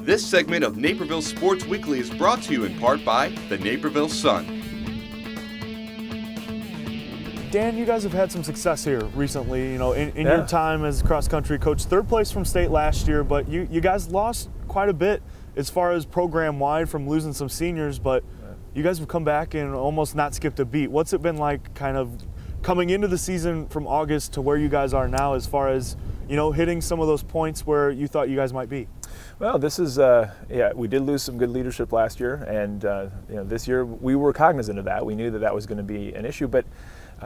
This segment of Naperville Sports Weekly is brought to you in part by the Naperville Sun. Dan, you guys have had some success here recently, in your time as cross-country coach. Third place from state last year, but you guys lost quite a bit as far as program-wide from losing some seniors, but you guys have come back and almost not skipped a beat. What's it been like kind of coming into the season from August to where you guys are now as far as, hitting some of those points where you thought you guys might be? Well, this is, we did lose some good leadership last year, and this year we were cognizant of that. We knew that that was going to be an issue, but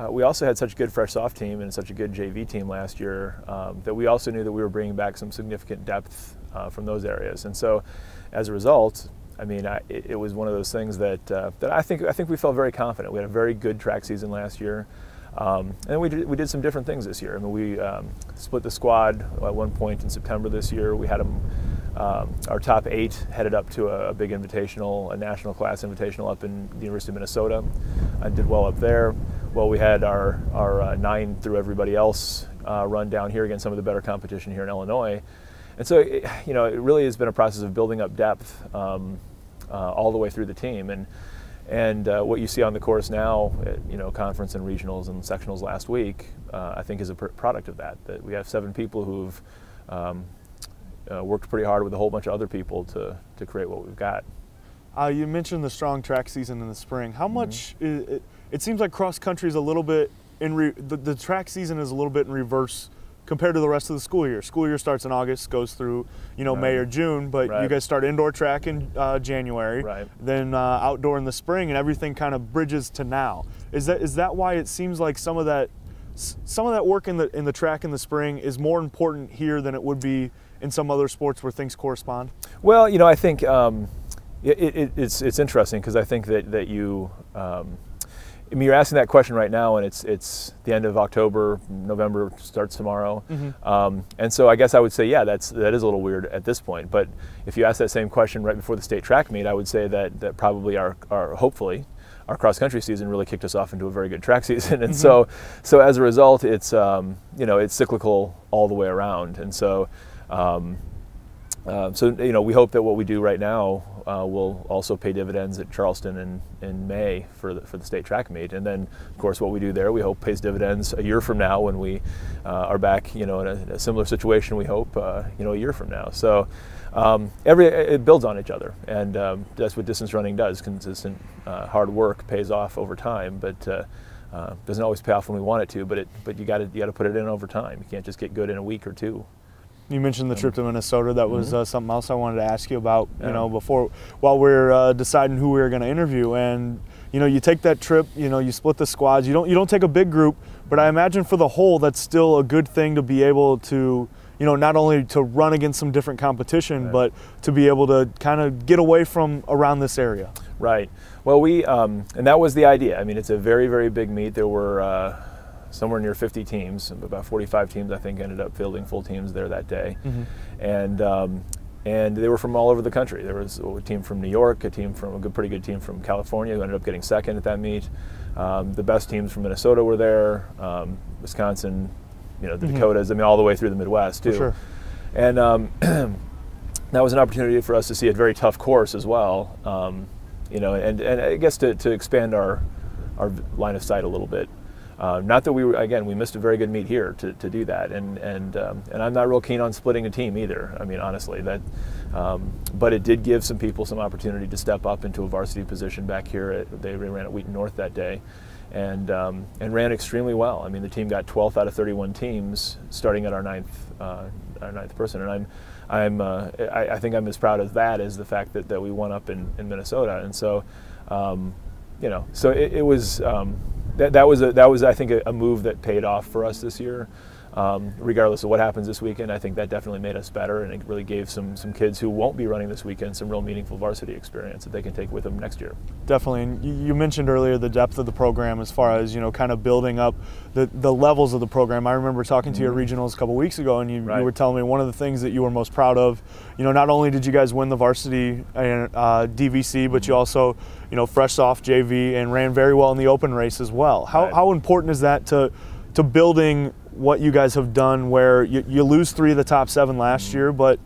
we also had such a good fresh soft team and such a good JV team last year that we also knew that we were bringing back some significant depth from those areas. And so, as a result, it was one of those things that I think we felt very confident. We had a very good track season last year. And we did some different things this year. We split the squad at one point in September this year. We had our top 8 headed up to a big invitational, a national class invitational up in the University of Minnesota. I did well up there. Well, we had our 9 through everybody else run down here against some of the better competition here in Illinois. And so, it really has been a process of building up depth all the way through the team. And what you see on the course now, conference and regionals and sectionals last week, I think is a product of that. That we have 7 people who've worked pretty hard with a whole bunch of other people to create what we've got. You mentioned the strong track season in the spring. How much, it seems like cross country is a little bit, the track season is a little bit in reverse compared to the rest of the school year. School year starts in August, goes through, May or June, but you guys start indoor track in January, then outdoor in the spring, and everything kind of bridges to now. Is that why it seems like some of that work in the track in the spring is more important here than it would be in some other sports where things correspond? Well, I think it's interesting because I think that you. You're asking that question right now, and it's the end of October. November starts tomorrow, and so I guess I would say, that is a little weird at this point. But if you ask that same question right before the state track meet, I would say that probably hopefully our cross country season really kicked us off into a very good track season, and so as a result, it's it's cyclical all the way around, and so. We hope that what we do right now will also pay dividends at Charleston in May for the state track meet, and then of course what we do there we hope pays dividends a year from now when we are back in a similar situation. We hope a year from now. So it builds on each other, and that's what distance running does. Consistent hard work pays off over time, but doesn't always pay off when we want it to. But you got to put it in over time. You can't just get good in a week or two. You mentioned the trip to Minnesota. That was something else I wanted to ask you about, while we're deciding who we were going to interview. And, you take that trip, you split the squads. You don't take a big group, but I imagine for the whole, that's still a good thing to be able to, not only to run against some different competition, but to be able to kind of get away from around this area. Right. Well, and that was the idea. It's a very, very big meet. There were somewhere near 50 teams, about 45 teams I think ended up fielding full teams there that day, and they were from all over the country. There was a team from New York, a pretty good team from California who ended up getting second at that meet. The best teams from Minnesota were there, Wisconsin, the Dakotas. all the way through the Midwest too. For sure. And that was an opportunity for us to see a very tough course as well, and I guess to expand our line of sight a little bit. Not that we missed a very good meet here to do that, and I'm not real keen on splitting a team either. Honestly, but it did give some people some opportunity to step up into a varsity position back here. They ran at Wheaton North that day, and ran extremely well. The team got 12th out of 31 teams, starting at our ninth person, and I think I'm as proud of that as the fact that we won up in Minnesota, and so so it was. That was I think a move that paid off for us this year. Regardless of what happens this weekend, I think that definitely made us better, and it really gave some kids who won't be running this weekend some real meaningful varsity experience that they can take with them next year. Definitely, and you mentioned earlier the depth of the program as far as kind of building up the levels of the program. I remember talking to your regionals a couple weeks ago, and you were telling me one of the things that you were most proud of. Not only did you guys win the varsity DVC, but you also fresh off JV and ran very well in the open race as well. How important is that to building what you guys have done, where you lose 3 of the top 7 last year, but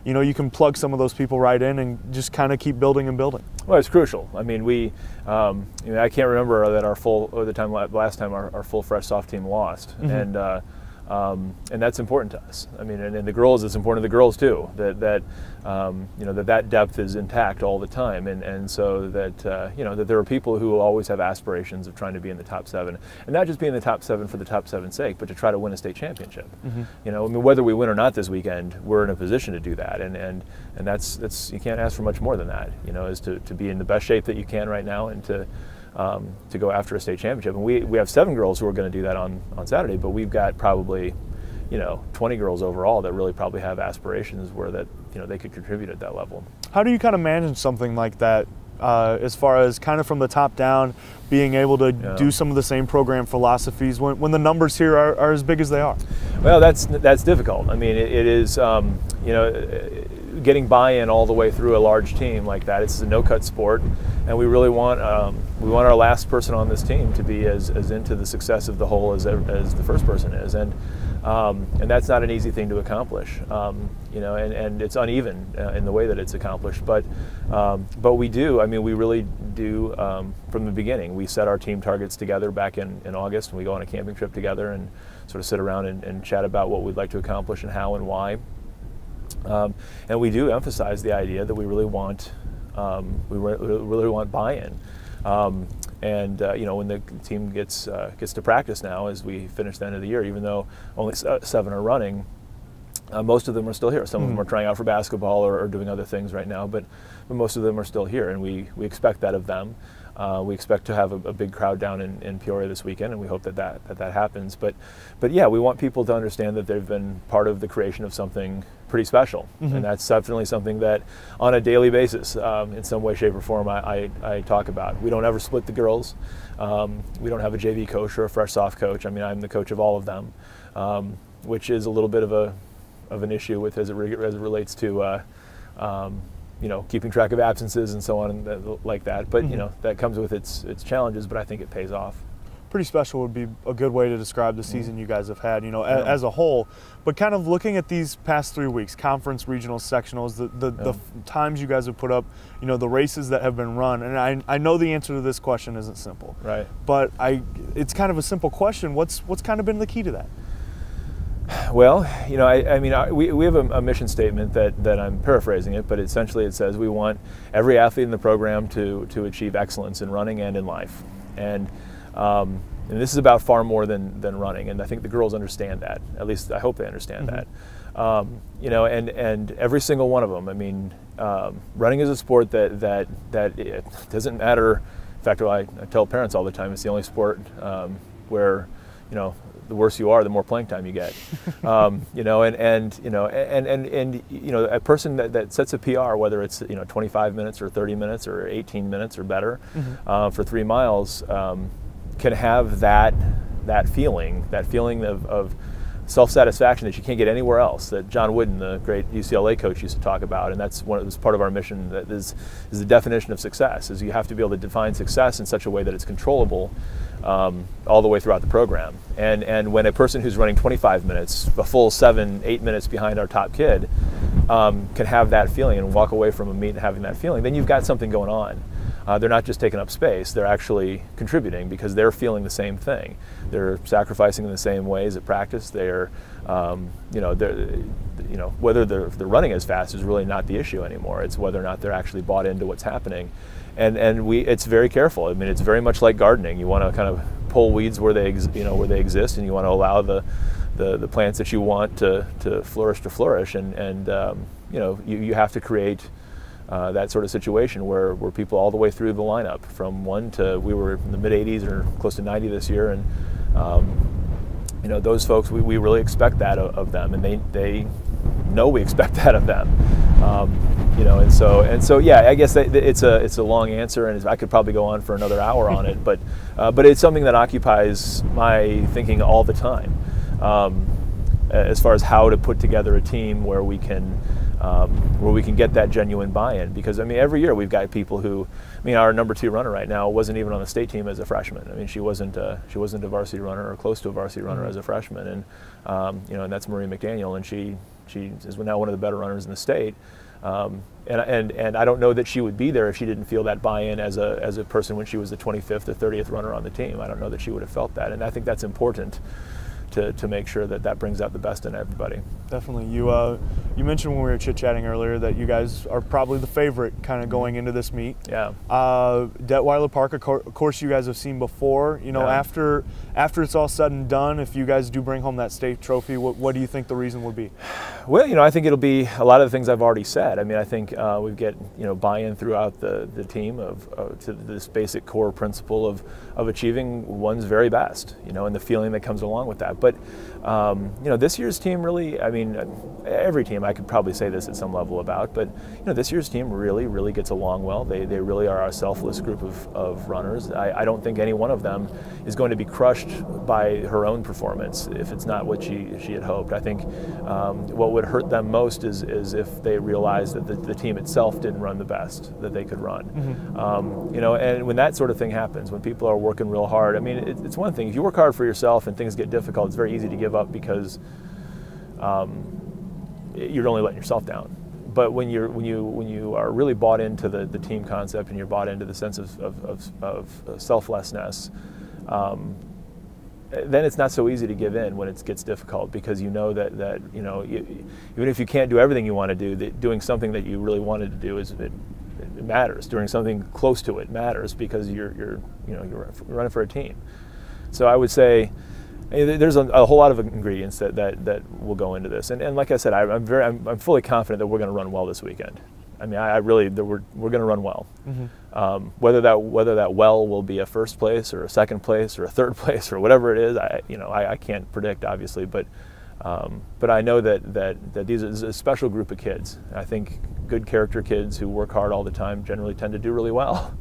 you know, you can plug some of those people right in and just kind of keep building and building. Well, it's crucial. I mean, you know, I can't remember that last time our full fresh soft team lost, and that's important to us. I mean, and the girls, it's important to the girls too, that you know, that depth is intact all the time, and so that you know, that there are people who always have aspirations of trying to be in the top 7, and not just be in the top 7 for the top 7's sake, but to try to win a state championship. You know, I mean, whether we win or not this weekend, we're in a position to do that, and that's you can't ask for much more than that. You know, is to be in the best shape that you can right now, and to go after a state championship. And we have 7 girls who are going to do that on Saturday, but we've got probably, you know, 20 girls overall that really probably have aspirations where that, you know, they could contribute at that level. How do you kind of manage something like that, as far as kind of from the top down, being able to do some of the same program philosophies when the numbers here are as big as they are? Well, that's difficult. I mean, it is, you know, getting buy-in all the way through a large team like that. It's a no-cut sport, and we really want our last person on this team to be as into the success of the whole as the first person is, and that's not an easy thing to accomplish. You know, and it's uneven in the way that it's accomplished, but we do. I mean, we really do. From the beginning, we set our team targets together back in August, and we go on a camping trip together and sort of sit around and chat about what we'd like to accomplish and how and why. And we do emphasize the idea that we really want buy-in. You know, when the team gets to practice now, as we finish the end of the year, even though only 7 are running, most of them are still here. Some of them are trying out for basketball or doing other things right now, but most of them are still here, and we expect that of them. We expect to have a big crowd down in Peoria this weekend, and we hope that happens. But yeah, we want people to understand that they've been part of the creation of something pretty special, and that's definitely something that on a daily basis, in some way, shape, or form, I talk about. We don't ever split the girls. We don't have a JV coach or a fresh soft coach. I mean, I'm the coach of all of them, which is a little bit of an issue with as it relates to you know, keeping track of absences and so on and like that. But you know, that comes with its challenges, but I think it pays off. Pretty special would be a good way to describe the season you guys have had, you know, as a whole. But kind of looking at these past 3 weeks, conference, regionals, sectionals, the times you guys have put up, you know, the races that have been run, and I know the answer to this question isn't simple. Right. But it's kind of a simple question. What's kind of been the key to that? Well, you know, I mean, we have a mission statement that I'm paraphrasing it, but essentially it says we want every athlete in the program to achieve excellence in running and in life. And this is about far more than running, and I think the girls understand that. At least I hope they understand that. You know, and every single one of them. I mean, running is a sport that it doesn't matter. In fact, I tell parents all the time, it's the only sport where, you know, the worse you are, the more playing time you get. You know, and you know, and you know, a person that sets a PR, whether it's, you know, 25 minutes or 30 minutes or 18 minutes or better for 3 miles, can have that feeling of self-satisfaction that you can't get anywhere else, that John Wooden, the great UCLA coach, used to talk about, and that's part of our mission. That is the definition of success, is you have to be able to define success in such a way that it's controllable all the way throughout the program. And when a person who's running 25 minutes, a full 7-8 minutes behind our top kid, can have that feeling and walk away from a meet and having that feeling, then you've got something going on. They're not just taking up space, they're actually contributing because they're feeling the same thing. They're sacrificing in the same ways at practice. They're, you know, whether they're running as fast is really not the issue anymore. It's whether or not they're actually bought into what's happening. And it's very careful. I mean, it's very much like gardening. You want to kind of pull weeds where they exist, and you want to allow the plants that you want to flourish. And you know, you have to create that sort of situation where people all the way through the lineup, from 1 to, we were in the mid-80s or close to 90 this year, and you know, those folks, we really expect that of them, and they know we expect that of them. You know, and so yeah, I guess it's a long answer, and I could probably go on for another hour on it, but it's something that occupies my thinking all the time, as far as how to put together a team where we can where we can get that genuine buy-in. Because I mean, every year we've got people who, I mean, our number 2 runner right now wasn't even on the state team as a freshman. I mean, she wasn't a varsity runner or close to a varsity runner as a freshman, and you know, and that's Marie McDaniel, and she is now one of the better runners in the state. And I don't know that she would be there if she didn't feel that buy-in as a person when she was the 25th or 30th runner on the team. I don't know that she would have felt that, and I think that's important to make sure that brings out the best in everybody. Definitely. You mentioned when we were chit-chatting earlier that you guys are probably the favorite kind of going into this meet. Yeah. Detweiler Park, of course, you guys have seen before. You know, Yeah. after it's all said and done, if you guys do bring home that state trophy, what do you think the reason would be? Well, you know, I think it'll be a lot of the things I've already said. I mean, I think we get, you know, buy-in throughout the team to this basic core principle of achieving one's very best, you know, and the feeling that comes along with that. But, you know, this year's team really, I mean, every team I could probably say this at some level about, but, you know, this year's team really, really gets along well. They really are a selfless group of runners. I don't think any one of them is going to be crushed by her own performance if it's not what she had hoped. I think what would hurt them most is if they realized that the team itself didn't run the best that they could run. Mm-hmm. You know, and when that sort of thing happens, when people are working real hard, I mean, it's one thing. If you work hard for yourself and things get difficult, it's very easy to give up because you're only letting yourself down. But when you are really bought into the team concept and you're bought into the sense of selflessness, then it's not so easy to give in when it gets difficult, because you know that you know, even if you can't do everything you want to do, doing something that you really wanted to do it matters. Doing something close to it matters because you're running for a team. So I would say there's a whole lot of ingredients that will go into this, and like I said, I'm fully confident that we're going to run well this weekend. I mean, we're going to run well. Mm-hmm. Whether that well will be a first place or a second place or a third place or whatever it is, I can't predict, obviously, but I know that these is a special group of kids. I think good character kids who work hard all the time generally tend to do really well.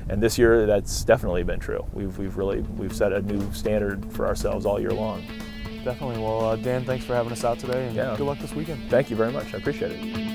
And this year, that's definitely been true. We've set a new standard for ourselves all year long. Definitely. Well, Dan, thanks for having us out today, and good luck this weekend. Thank you very much. I appreciate it.